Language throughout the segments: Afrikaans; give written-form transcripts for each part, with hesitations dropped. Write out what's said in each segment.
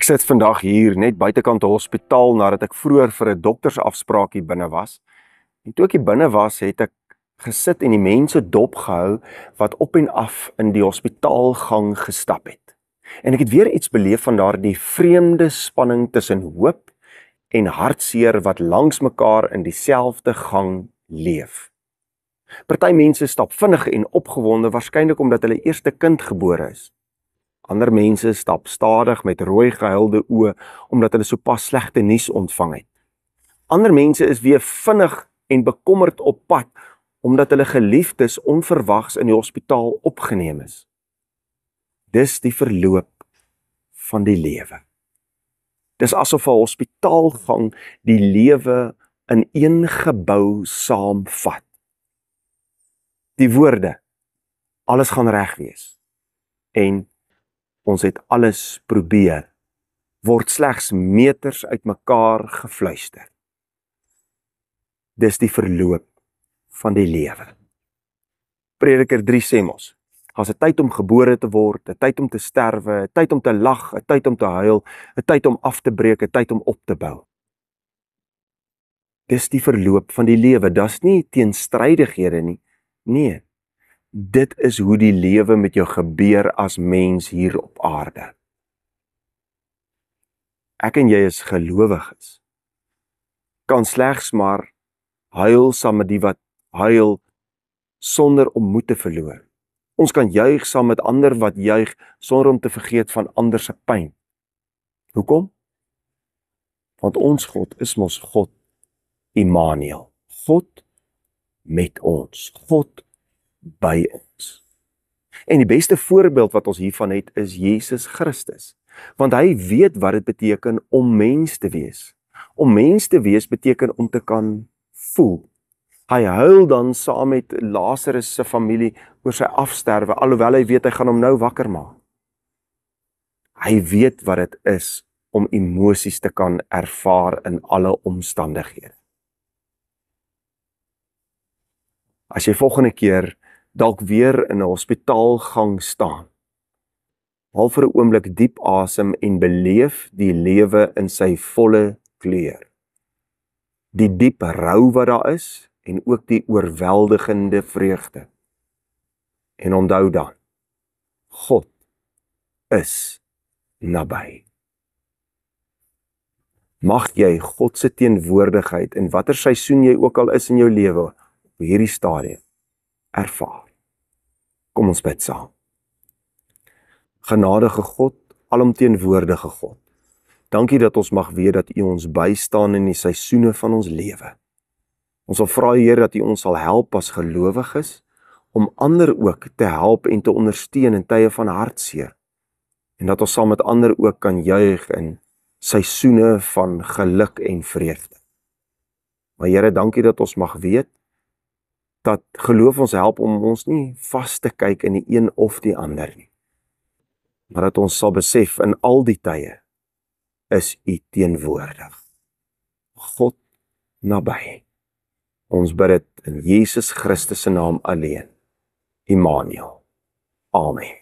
sit vandag hier net buitekant die hospitaal nadat ek vroeër vir 'n doktersafspraak hier binne was. En toe ek hier binne was, het ek gesit en die mense dopgehou wat op en af in die hospitaalgang gestap het. En ek het weer iets beleef van daardie vreemde spanning tussen hoop en hartseer wat langs mekaar in dieselfde gang leef. Party mense stap vinnig en opgewonde, waarskynlik omdat hulle eerste kind gebore is. Ander mense stap stadig met rooi gehuilde oë, omdat hulle sopas slegte nuus ontvang het. Ander mense is weer vinnig en bekommerd op pad, omdat hulle geliefdes onverwags in die hospitaal opgeneem is. Dis die verloop van die lewe. Dis asof 'n hospitaalgang die lewe in een gebou saamvat. Die woorde, alles gaan reg wees, en ons het alles probeer, word slegs meters uit mekaar gefluister. Dis die verloop van die lewe. Prediker 3 sê mos, daar's 'n tyd om gebore te word, 'n tyd om te sterwe, 'n tyd om te lag, 'n tyd om te huil, 'n tyd om af te breek, 'n tyd om op te bou. Dis die verloop van die lewe, dis nie teenstrydighede nie. Nee, dit is hoe die lewe met jou gebeur as mens hier op aarde. Ek en jy is gelowiges, kan slegs maar huil saam met die wat huil sonder om moed te verloor. Ons kan juig saam met ander wat juig sonder om te vergeet van ander se pyn. Hoekom? Want ons God is mos God Immanuel, God met ons, God by ons. En die beste voorbeeld wat ons hiervan het is Jesus Christus, want hy weet wat dit beteken om mens te wees. Om mens te wees beteken om te kan voel. Hy huil dan saam met Lazarus se familie oor sy afsterwe, alhoewel hy weet hy gaan hom nou wakker maak. Hy weet wat dit is om emosies te kan ervaar in alle omstandighede. As jy volgende keer dalk weer in 'n hospitaalgang staan, haal vir 'n oomblik diep asem en beleef die lewe in sy volle kleur. Die diep rou wat daar is, en ook die oorweldigende vreugde. En onthou dan, God is naby. Mag jy God se teenwoordigheid in watter seisoen jy ook al is in jou lewe, op hierdie stadium ervaar. Kom ons bid saam. Genadige God, alomteenwoordige God, dankie dat ons mag weet dat U ons bystaan in die seisoene van ons lewe. Ons wil vra, Heer, dat U ons sal help as gelowiges, om ander ook te help en te ondersteun in tye van hartseer, en dat ons saam met ander ook kan juig in seisoene van geluk en vreugde. Maar Here, dankie dat ons mag weet, dat geloof ons help om ons nie vas te kyk in die een of die ander nie, maar dat ons sal besef in al die tye is U teenwoordig. God naby. Ons bid dit in Jesus Christus se naam alleen. Immanuel. Amen.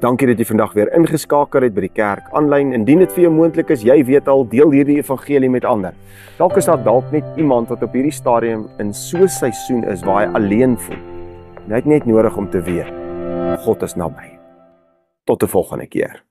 Dankie dat jy vandag weer ingeskakel het by die kerk aanlyn. Indien dit vir jou moontlik is, jy weet al, deel hierdie evangelie met ander. Dalk is daar dalk net iemand wat op hierdie stadium in so 'n seisoen is waar hy alleen voel. En hy het net nodig om te weet, God is naby. Tot 'n volgende keer.